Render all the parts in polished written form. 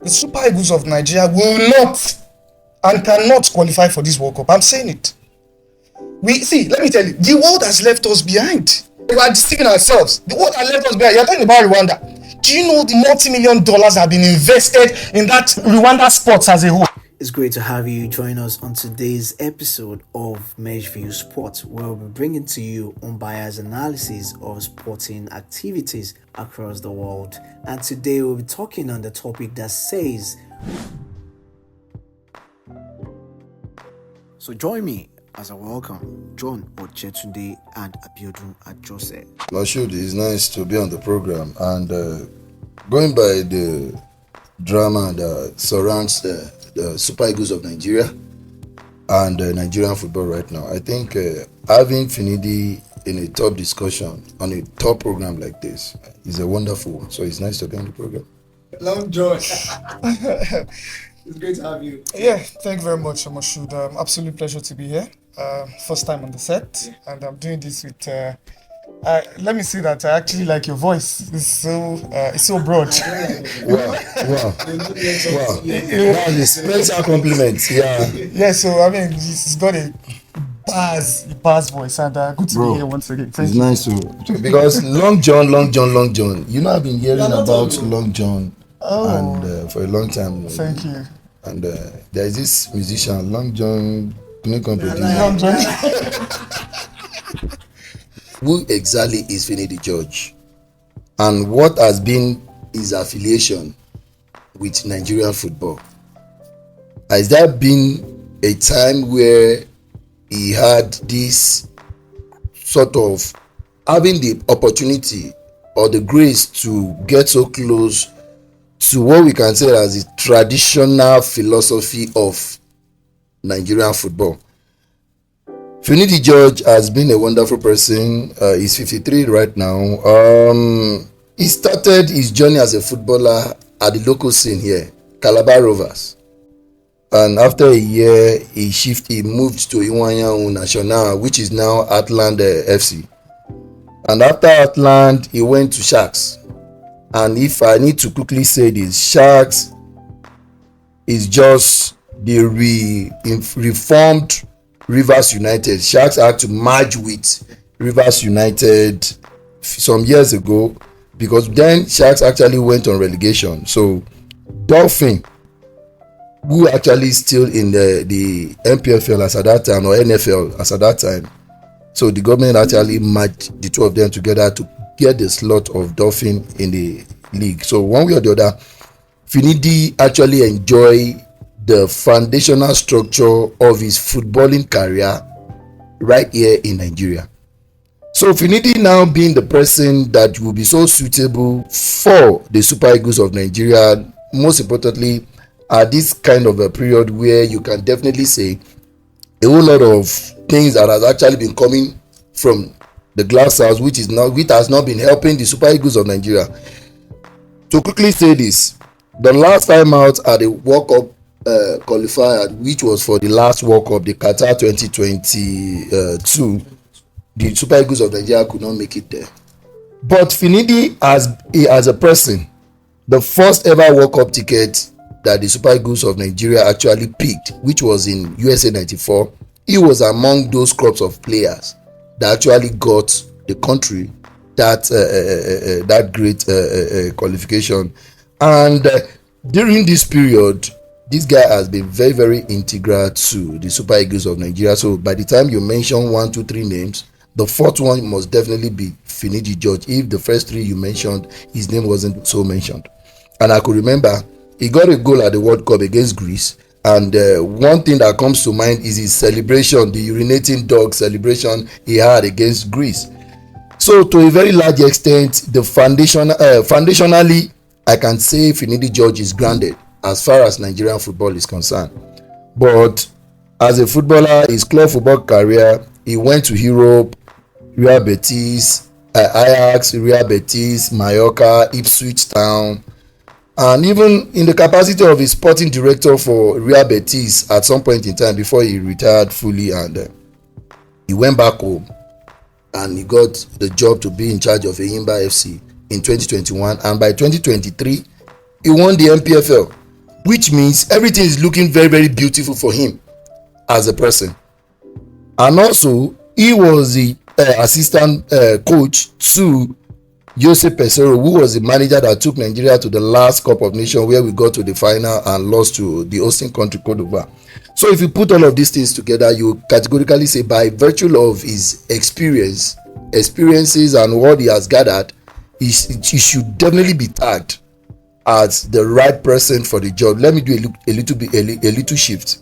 the Super Eagles of Nigeria will not and cannot qualify for this World Cup. I'm saying it. Let me tell you, the world has left us behind. We are deceiving ourselves. The world has left us behind. You're talking about Rwanda. Do you know the multi-million dollars have been invested in that Rwanda sports as a whole? It's great to have you join us on today's episode of Meshview Sports, where we'll be bringing to you unbiased analysis of sporting activities across the world. And today we'll be talking on the topic that says, so join me as I welcome John Ojetunde and Abiodun Ajose. Moshood, it's nice to be on the program, and going by the drama that surrounds the Super Eagles of Nigeria and Nigerian football right now, I think having Finidi in a top discussion on a top program like this is a wonderful one. So it's nice to be on the program. Long John. It's great to have you. Yeah, thank you very much, Moshood. Absolute pleasure to be here. First time on the set, and I'm doing this with. Let me say that I actually like your voice. It's so broad. Wow. That is a special compliment. Yeah. Yeah. So I mean, he's got a buzz voice, and good to be here once again. Thank It's you. nice to, because Long John. You know, I've been hearing about Long John and for a long time. Thank you. And there is this musician, Long John. Long John. Who exactly is Finidi George, and what has been his affiliation with Nigerian football? Has there been a time where he had this sort of having the opportunity or the grace to get so close to what we can say as the traditional philosophy of Nigerian football? Finidi George has been a wonderful person. He's 53 right now. He started his journey as a footballer at the local scene here, Calabar Rovers. And after a year, he moved to Iwanya National, which is now Atland FC. And after Atland, he went to Sharks. And if I need to quickly say this, Sharks is just the reformed Rivers United. Sharks had to merge with Rivers United some years ago, because then Sharks actually went on relegation. So Dolphin, who actually still in the MPFL as at that time, or NFL as at that time, so the government actually merged the two of them together to get the slot of Dolphin in the league. So one way or the other, Finidi actually enjoy the foundational structure of his footballing career right here in Nigeria. So Finidi now being the person that will be so suitable for the Super Eagles of Nigeria, most importantly at this kind of a period where you can definitely say a whole lot of things that has actually been coming from the glass house, which has not been helping the Super Eagles of Nigeria. To quickly say this, the last time out at the World Cup qualifier, which was for the last World Cup, the Qatar 2022, the Super Eagles of Nigeria could not make it there. But Finidi, as a person, the first ever World Cup ticket that the Super Eagles of Nigeria actually picked, which was in USA 94, he was among those crops of players that actually got the country that great qualification. And during this period, this guy has been very, very integral to the Super Eagles of Nigeria. So by the time you mention 1, 2, 3 names, the fourth one must definitely be Finidi George. If the first 3 you mentioned, his name wasn't so mentioned. And I could remember he got a goal at the World Cup against Greece. And one thing that comes to mind is his celebration, the urinating dog celebration he had against Greece. So to a very large extent, the foundationally, I can say Finidi George is grounded as far as Nigerian football is concerned. But as a footballer, his club football career, he went to Europe, Real Betis, Ajax, Real Betis, Mallorca, Ipswich Town, and even in the capacity of his sporting director for Real Betis at some point in time before he retired fully, and he went back home and he got the job to be in charge of Eyimba FC in 2021, and by 2023 he won the MPFL. which means everything is looking very, very beautiful for him as a person. And also, he was the assistant coach to Jose Pesero, who was the manager that took Nigeria to the last Cup of Nations, where we got to the final and lost to the hosting country, Cote d'Ivoire. So if you put all of these things together, you categorically say, by virtue of his experiences and what he has gathered, he should definitely be tagged as the right person for the job. Let me do a little shift.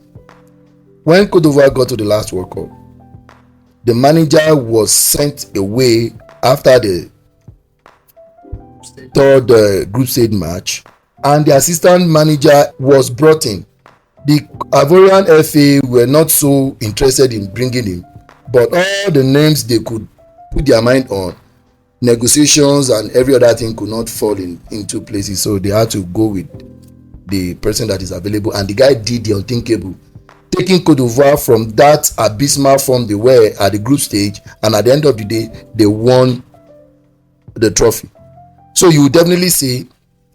When Cote d'Ivoire got to the last World Cup, the manager was sent away after the third group stage match, and the assistant manager was brought in. The Ivorian FA were not so interested in bringing him, but all the names they could put their mind on, negotiations and every other thing could not fall into places, so they had to go with the person that is available, and the guy did the unthinkable, taking Cote d'Ivoire from that abysmal form they were at the group stage, and at the end of the day they won the trophy. So you would definitely say,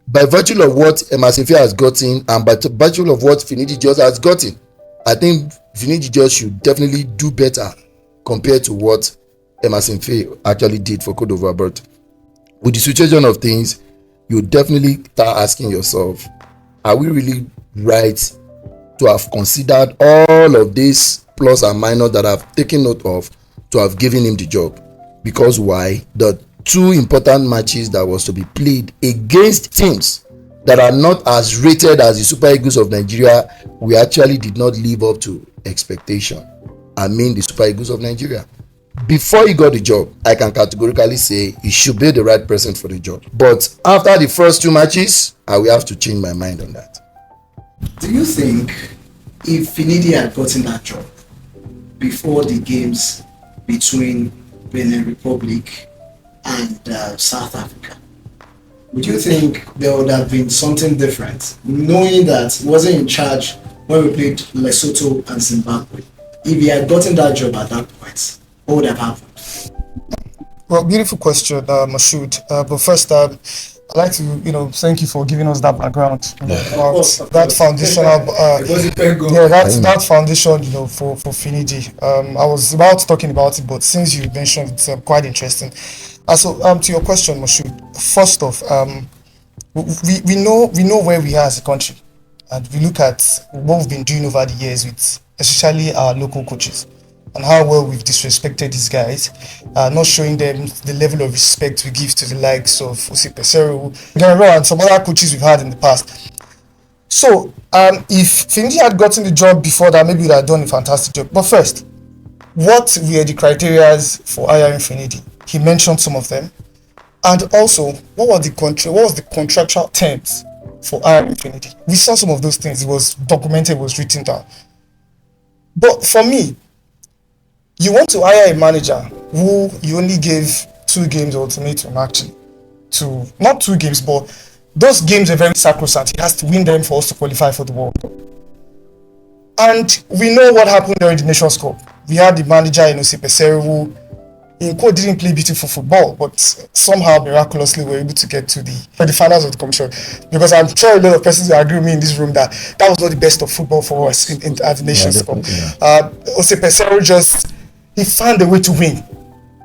by virtue of what Emerson has gotten and by virtue of what Finidi just has gotten, I think Finidi just should definitely do better compared to what Emerson actually did for Cote d'Ivoire. But with the situation of things, you definitely start asking yourself, are we really right to have considered all of these plus and minus that I've taken note of to have given him the job? Because why? The two important matches that was to be played against teams that are not as rated as the Super Eagles of Nigeria, we actually did not live up to expectation. I mean the Super Eagles of Nigeria. Before he got the job, I can categorically say he should be the right person for the job. But after the first two matches, I will have to change my mind on that. Do you think if Finidi had gotten that job before the games between Benin Republic and South Africa, would you think there would have been something different, knowing that he wasn't in charge when we played Lesotho and Zimbabwe? If he had gotten that job at that point, what would have happened? Well, beautiful question, Moshood. But first, I'd like to, thank you for giving us that background, about that foundational, that foundation, for Finidi. I was about talking about it, but since you mentioned it's quite interesting. So, to your question, Moshood. First off, we know where we are as a country, and we look at what we've been doing over the years with, especially our local coaches, and how well we've disrespected these guys, not showing them the level of respect we give to the likes of Jose Pesero, Rohr, and some other coaches we've had in the past. So, if Finidi had gotten the job before that, maybe he would have done a fantastic job. But first, what were the criteria for hiring Finidi? He mentioned some of them, and also what was the contractual terms for hiring Finidi? We saw some of those things. It was documented, it was written down. But for me, you want to hire a manager who you only gave 2 games ultimatum, actually, to not 2 games, but those games are very sacrosanct. He has to win them for us to qualify for the World Cup. And we know what happened during the Nations Cup. We had the manager Jose Pesero, who in quote didn't play beautiful football, but somehow miraculously were able to get to the finals of the competition. Because I'm sure a lot of persons will agree with me in this room that was not the best of football for us at the Nations Cup. Jose Pesero he found a way to win.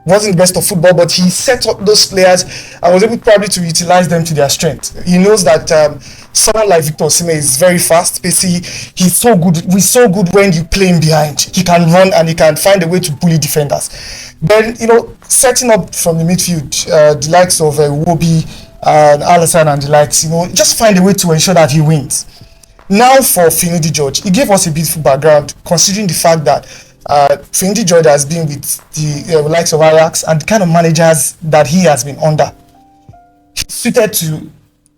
Wasn't the best of football, but he set up those players and was able probably to utilize them to their strength. He knows that someone like Victor Osimhen is very fast, pacey. He's so good. He's so good when you play him behind. He can run and he can find a way to bully defenders. Then, setting up from the midfield, the likes of Wobi and Alisson and the likes, just find a way to ensure that he wins. Now for Finidi George, he gave us a beautiful background, considering the fact that Finidi George has been with the likes of Ajax and the kind of managers that he has been under. He's suited to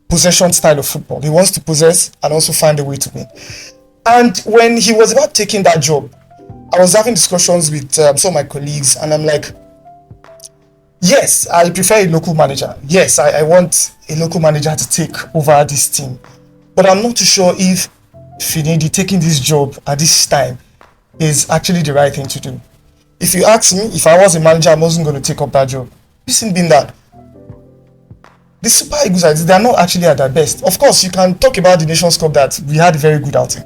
possession style of football. He wants to possess and also find a way to win. And when he was about taking that job, I was having discussions with some of my colleagues, and I'm like, yes, I prefer a local manager. Yes, I want a local manager to take over this team. But I'm not too sure if Finidi taking this job at this time is actually the right thing to do. If you ask me, if I was a manager, I wasn't going to take up that job. Reason being that the Super Eagles, they are not actually at their best. Of course, you can talk about the Nations Cup that we had a very good outing.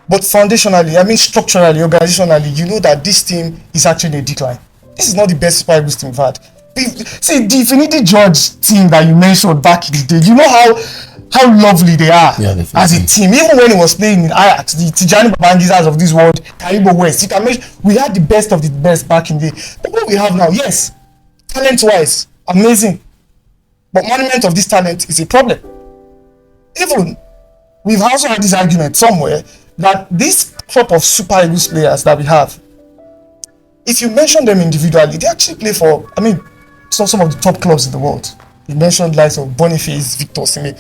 But foundationally, I mean structurally, organizationally, you know that this team is actually in a decline. This is not the best Super Eagles team we've had. See, the Finidi George team that you mentioned back in the day, you know how lovely they are as a team. Even when he was playing in Ajax, the Tijani Babangizas of this world, Karibo West, you can mention, we had the best of the best back in the day. But what we have now, yes, talent-wise, amazing. But management of this talent is a problem. Even, we've also had this argument somewhere that this crop of Super Eagles players that we have, if you mention them individually, they actually play for, I mean, some of the top clubs in the world. You mentioned likes of Boniface, Victor Osimhen.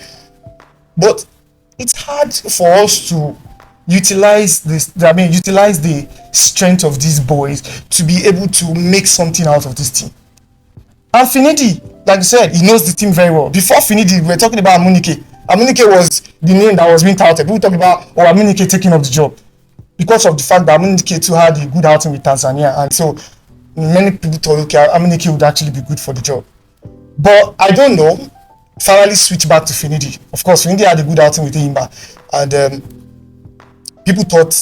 But it's hard for us to utilize the strength of these boys to be able to make something out of this team. And Finidi, like I said, he knows the team very well. Before Finidi, we were talking about Amunike. Amunike was the name that was being touted. People talk about Amunike taking up the job because of the fact that Amunike too had a good outing with Tanzania, and so many people thought, okay, Amunike would actually be good for the job. But I don't know. Finally switch back to Finidi. Of course, Finidi had a good outing with Eimba, and people thought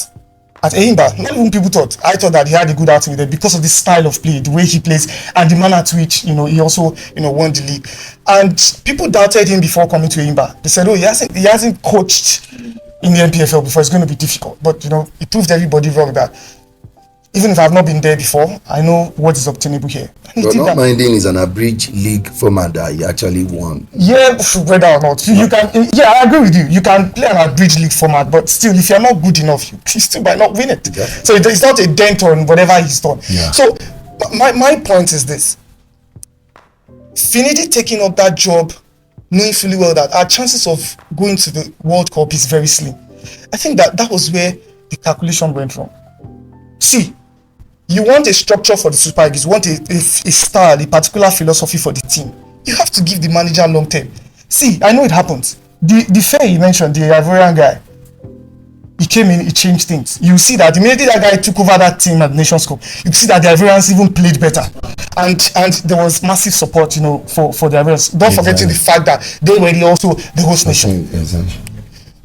at Eimba, not even people thought, I thought that he had a good outing with them because of the style of play, the way he plays, and the manner to which he also won the league. And people doubted him before coming to Eimba. They said, oh, he hasn't coached in the NPFL before, it's going to be difficult. But he proved everybody wrong that even if I've not been there before, I know what is obtainable here. But not minding is an abridged league format that he actually won. Yeah, whether or not you can. Yeah, I agree with you. You can play an abridged league format, but still, if you're not good enough, you still might not win it. Exactly. So it's not a dent on whatever he's done. Yeah. So my point is this: Finidi taking up that job, knowing fully well that our chances of going to the World Cup is very slim. I think that was where the calculation went wrong. See, you want a structure for the Super Eagles, you want a style, a particular philosophy for the team. You have to give the manager long term. See, I know it happens. The fair you mentioned, the Ivorian guy, he came in, he changed things. You see that immediately that guy took over that team at the Nations Cup, you see that the Ivorians even played better. And there was massive support, for the Ivorians. Don't forget the fact that they were also the host nation.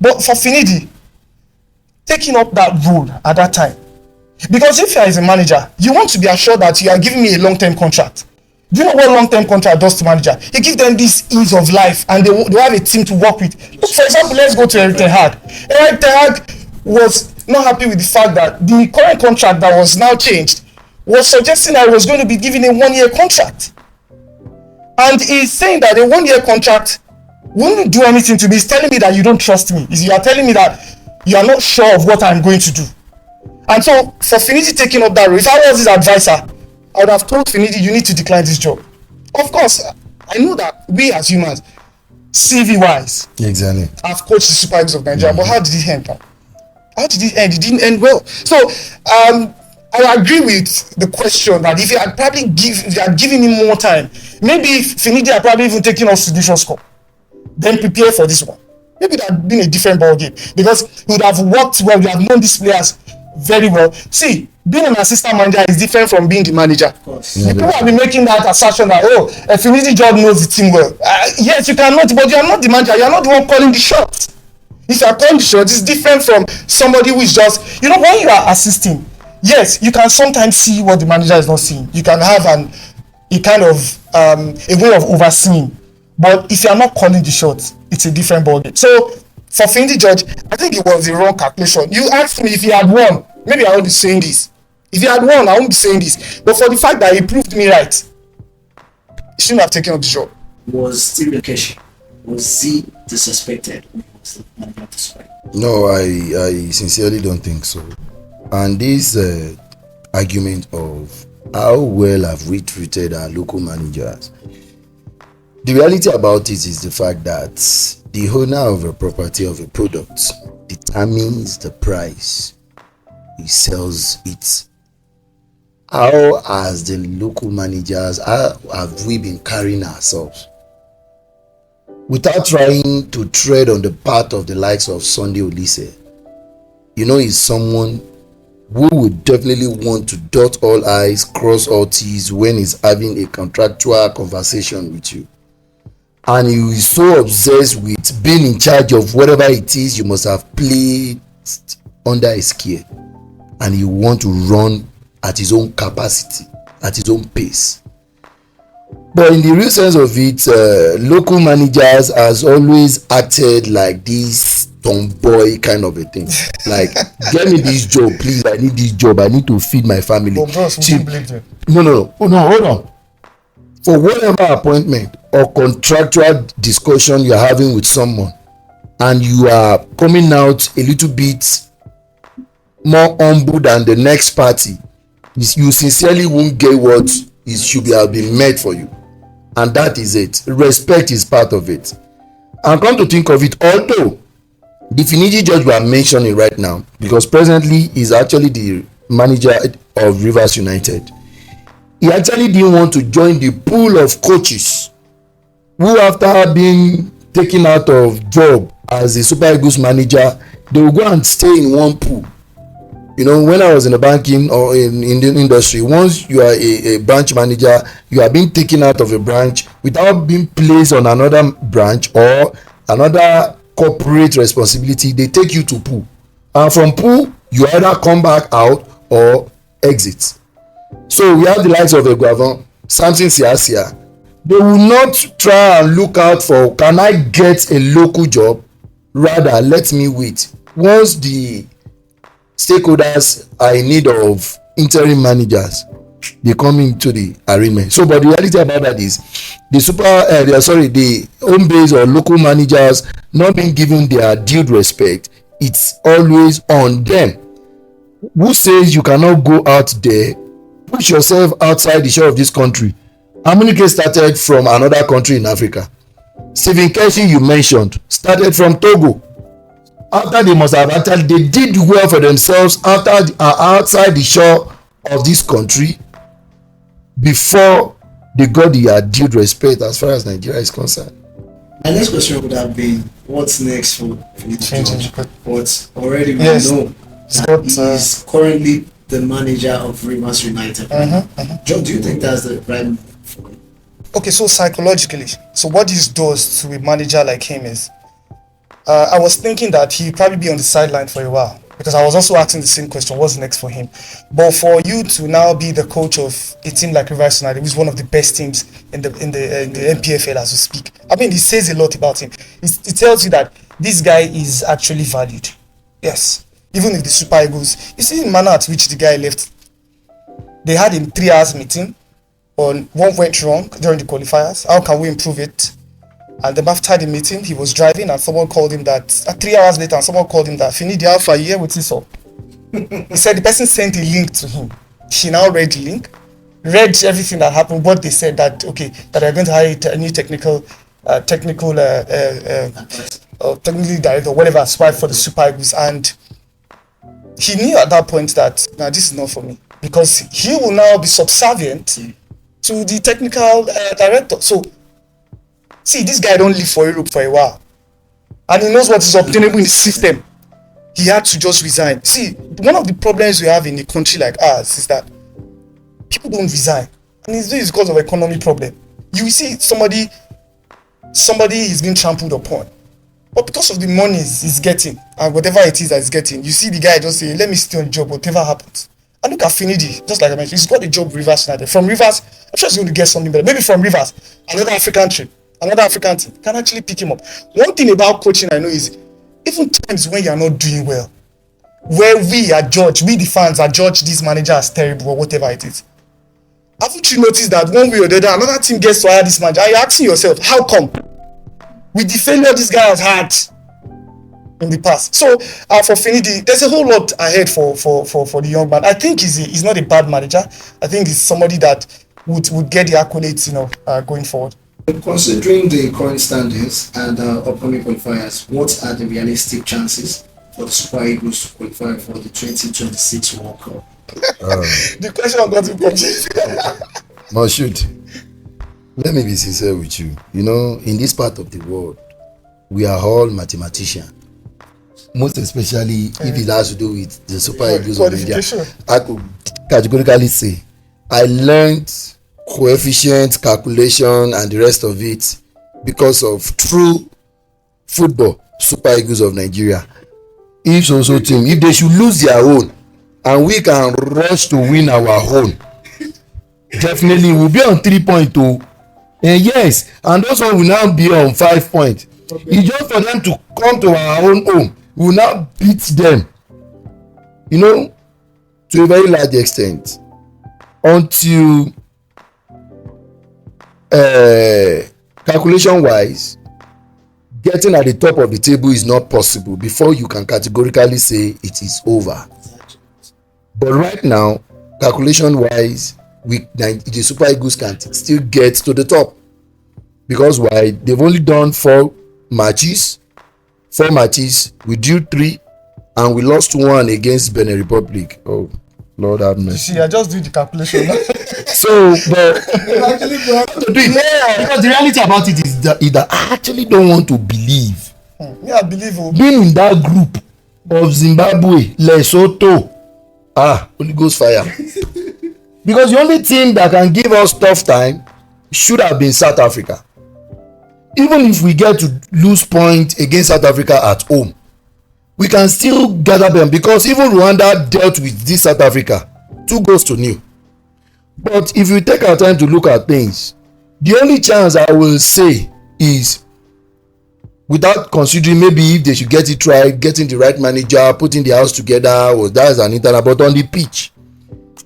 But for Finidi, taking up that role at that time, because if you are as a manager, you want to be assured that you are giving me a long-term contract. Do you know what long-term contract does to manager? It gives them this ease of life, and they have a team to work with. Look, for example, let's go to Erik ten Hag. Erik ten Hag was not happy with the fact that the current contract that was now changed was suggesting that he was going to be given a 1-year contract. And he's saying that a 1-year contract wouldn't do anything to me. He's telling me that you don't trust me. You are telling me that you are not sure of what I'm going to do. And so, for Finidi taking up that role, if I was his advisor, I would have told Finidi, you need to decline this job. Of course, I know that we as humans, CV-wise, exactly, have coached the Super Eagles of Nigeria, but how did it end? How did it end? It didn't end well. So, I agree with the question that if you had given him more time, maybe Finidi had probably even taken us to the Nations Cup, then prepare for this one. Maybe that had been a different ball game because he would have worked well. We have known these players very well. See, being an assistant manager is different from being the manager. Of course. The people have been making that assertion that Finidi job knows the team well. Yes, you cannot, but you are not the manager. You are not the one calling the shots. If you are calling the shots, it's different from somebody who is just, when you are assisting, yes, you can sometimes see what the manager is not seeing. You can have a kind of a way of overseeing. But if you are not calling the shots, it's a different ballgame. So for Finidi George, I think it was the wrong calculation. You asked me if he had won, maybe I won't be saying this. If he had won, I won't be saying this. But for the fact that he proved me right, he shouldn't have taken up the job. Was Steve Keshi, was he disrespected? No, I sincerely don't think so. And this argument of how well have we treated our local managers, the reality about it is the fact that the owner of a property, of a product, determines the price he sells it. How as the local managers, how have we been carrying ourselves? Without trying to tread on the path of the likes of Sunday Olise. He's someone who would definitely want to dot all I's, cross all T's when he's having a contractual conversation with you. and you is so obsessed with being in charge of whatever it is you must have placed under his care, and he want to run at his own capacity, at his own pace. But in the real sense of it, local managers has always acted like this tomboy kind of a thing. Like, get me this job, please. I need this job. I need to feed my family. But bros, we don't believe them. No, hold on. For whatever appointment or contractual discussion you are having with someone, and you are coming out a little bit more humble than the next party, you sincerely won't get what it should have been made for you. And that is it. Respect is part of it. And come to think of it, although the Finidi judge we are mentioning right now, because presently is actually the manager of Rivers United, he actually didn't want to join the pool of coaches who, after being taken out of job as a Super Eagles manager, they will go and stay in one pool. You know, when I was in the banking or in the industry, once you are a branch manager, you are being taken out of a branch without being placed on another branch or another corporate responsibility. They take you to pool, and from pool you either come back out or exit. So we have the likes of Eguavon, Samson Siasia. They will not try and look out for, can I get a local job? Rather, let me wait. Once the stakeholders are in need of interim managers, they come into the arrangement. So, but the reality about that is the home base or local managers not being given their due respect. It's always on them. Who says you cannot go out there, push yourself outside the shore of this country? How many cases started from another country in Africa? Stephen Keshi, you mentioned, started from Togo. After they must have actually, they did well for themselves outside the shore of this country before they got their due respect as far as Nigeria is concerned. My next question would have been, what's next for Finidi? But already we Yes. know that he is currently the manager of Rivers United. John, do you think that's the right move for him? Okay, so psychologically, so what this does to a manager like him is, I was thinking that he'd probably be on the sideline for a while, because I was also asking the same question, what's next for him? But for you to now be the coach of a team like Rivers United, which is one of the best teams in the NPFL as we speak, I mean, it says a lot about him. It tells you that this guy is actually valued. Yes. Even if the Super Eagles, you see the manner at which the guy left. They had a 3 hours meeting on what went wrong during the qualifiers. How can we improve it? And then after the meeting, he was driving and someone called him that, 3 hours later, and someone called him that, Finidi, how far, you here with this up? He said the person sent a link to him. He now read the link, read everything that happened, what they said that, okay, that they're going to hire a new technical director, whatever, aspired for the Super Eagles. And he knew at that point that, now this is not for me, because he will now be subservient to the technical director. So, see, this guy don't live for Europe for a while, and he knows what is obtainable in the system. He had to just resign. See, one of the problems we have in a country like ours is that people don't resign, and it's because of economic problem. You see somebody is being trampled upon, but because of the money he's getting and whatever it is that he's getting, you see the guy just say, let me stay on the job whatever happens. And look at Finidi, just like I mentioned, he's got a job with Rivers United. From Rivers, I'm sure he's going to get something better. Maybe from Rivers, another African team can actually pick him up. One thing about coaching I know is, even times when you're not doing well, where we the fans are judged this manager as terrible or whatever it is. Haven't you noticed that one way or the other, another team gets to hire this manager? Are you asking yourself, how come? With the failure this guy has had in the past. So for Finidi, there's a whole lot ahead for the young man. I think he's not a bad manager. I think he's somebody that would get the accolades, going forward. Considering the current standings and upcoming qualifiers, what are the realistic chances for the Super Eagles to qualify for the 2026 World Cup? The question I'm going to confused. Moshood, let me be sincere with you. In this part of the world, we are all mathematicians. Most especially if it has to do with the Super Eagles of India. I could categorically say, I learned coefficient calculation and the rest of it because of true football Super Eagles of Nigeria. If so team, if they should lose their own and we can rush to win our own, definitely we'll be on 3 points too. Yes, and those one will now be on 5 points. It's just for them to come to our own home. We will now beat them, you know, to a very large extent, until calculation wise getting at the top of the table is not possible before you can categorically say it is over. But right now, calculation wise, the Super Eagles can still get to the top, because why? They've only done 4 matches. We drew 3 and we lost 1 against Benin Republic. Oh Lord have mercy. See, I just do the calculation. So, but because the reality about it is that I actually don't want to believe. Yeah, I believe. Being in that group of Zimbabwe, Lesotho, Holy Ghost fire. Because the only team that can give us tough time should have been South Africa. Even if we get to lose points against South Africa at home, we can still gather them, because even Rwanda dealt with this South Africa 2-0. But if you take our time to look at things, the only chance I will say is, without considering maybe if they should get it right, getting the right manager, putting the house together, or that's an internal, but on the pitch,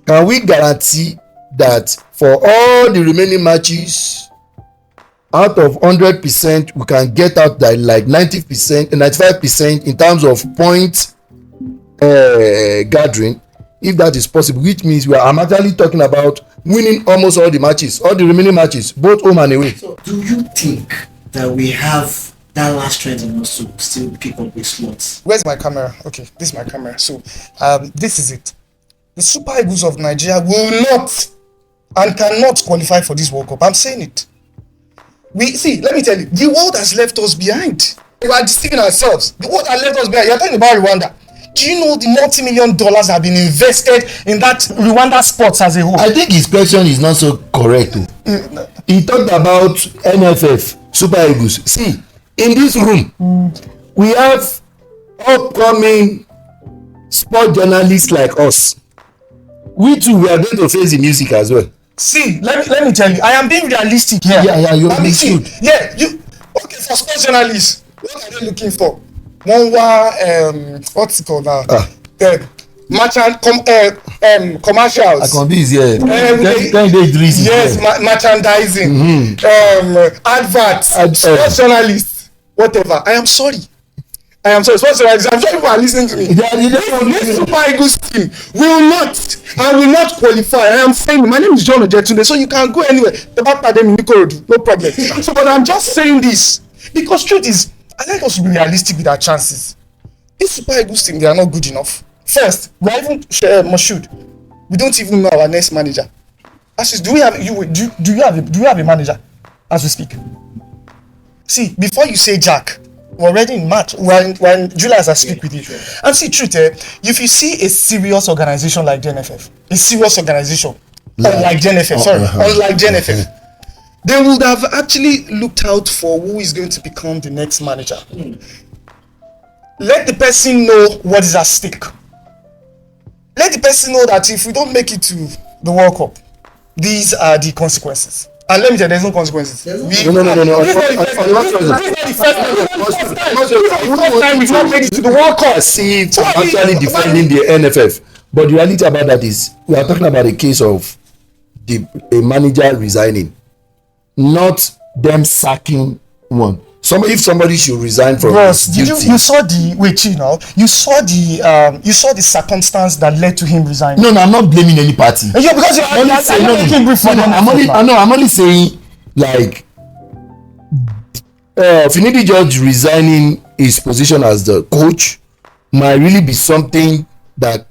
can we guarantee that for all the remaining matches, out of 100%, we can get out that like 90%, 95% in terms of points gathering, if that is possible, which means I'm actually talking about winning almost all the matches, all the remaining matches, both home and away. So, do you think that we have that last strength in us to still pick up with slots? Where's my camera? Okay, this is my camera. So, this is it. The Super Eagles of Nigeria will not and cannot qualify for this World Cup. I'm saying it. Let me tell you, the world has left us behind. We are deceiving ourselves. The world has left us behind. You're talking about Rwanda. Do you know the multi-million dollars have been invested in that Rwanda sports as a whole? I think his question is not so correct. He talked about NFF, Super Eagles. See, in this room, we have upcoming sport journalists like us. We too, we are going to face the music as well. See, let me tell you, I am being realistic here. Yeah, you're being good. Yeah, okay, for sports journalists, what are they looking for? What's it called now? Commercials. I can be easier. Yes, merchandising, adverts, sports journalists, whatever. I am sorry. Sports journalists, I'm sure people are listening to me. This Super Eagles team will not qualify. I am saying, my name is John Ojetunde, so you can go anywhere. The back of them in Nikorodu, no problem. So, but I'm just saying this because truth is, I like us to be realistic with our chances. This Super Eagles team, they are not good enough. First, we are even Moshood. We don't even know our next manager. Do you have a manager as we speak? See, before you say Jack, we're already in March. We're in July as I speak with you. And see, truth, if you see a serious organization like the NFF, unlike the NFF, they would have actually looked out for who is going to become the next manager. Let the person know what is at stake. Let the person know that if we don't make it to the World Cup, these are the consequences. And let me tell you, there's no consequences. No. This is the first time we've not made it to the World Cup. See, I'm actually defending the NFF. But the reality about that is, we are talking about a case of a manager resigning, not them sacking one. If somebody should resign from his duty. You saw the circumstance that led to him resigning. No, I'm not blaming any party. Yeah, because I'm only saying, like, Finidi George resigning his position as the coach might really be something that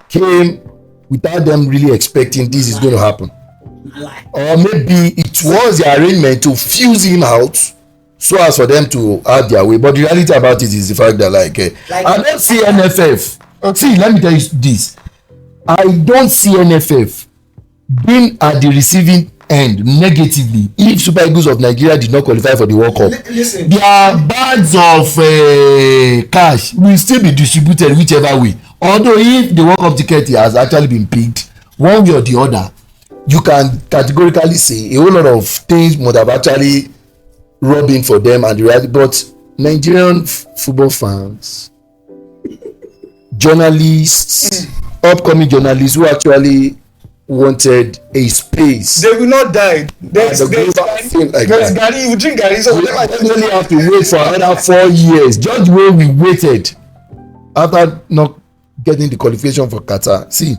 came without them really expecting this is going to happen. Or maybe it was the arrangement to fuse him out so as for them to have their way. But the reality about it is the fact that I don't see NFF. See, let me tell you this. I don't see NFF being at the receiving end negatively if Super Eagles of Nigeria did not qualify for the World Cup. Listen, Their bags of cash will still be distributed whichever way. Although if the World Cup ticket has actually been picked one way or the other, you can categorically say a whole lot of things would have actually rubbed in for them and the reality. But Nigerian football fans, journalists, upcoming journalists who actually wanted a space. they will not die. There's Gary, Gary, you drink Gary, so we definitely have to wait for another 4 years. Just the way we waited after not getting the qualification for Qatar. See,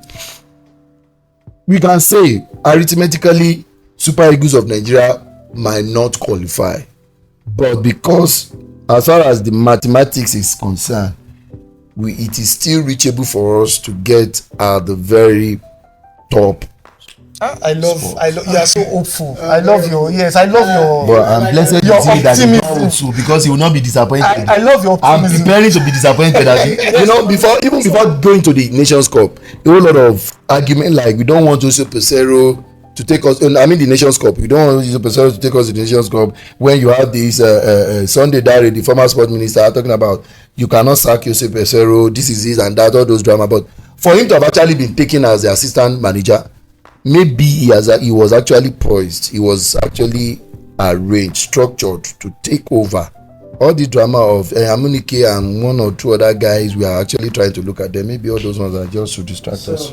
we can say arithmetically Super Eagles of Nigeria might not qualify, but because as far as the mathematics is concerned, it is still reachable for us to get at the very top. I love you are so hopeful. I love your But I'm blessed your to see that optimism. also because he will not be disappointed. I love your I'm optimism. preparing to be disappointed at before going to the Nations Cup, a whole lot of argument like we don't want Jose Pesero to take us. I mean the Nations Cup. We don't want Jose Pesero to take us to the Nations Cup when you have this Sunday Dare, the former sports minister, talking about you cannot sack Jose Pesero. This is this and that, all those drama. But for him to have actually been taken as the assistant manager, maybe he was actually poised. He was actually arranged, structured to take over all the drama of Amunike and one or two other guys. We are actually trying to look at them. Maybe all those ones are just to distract us.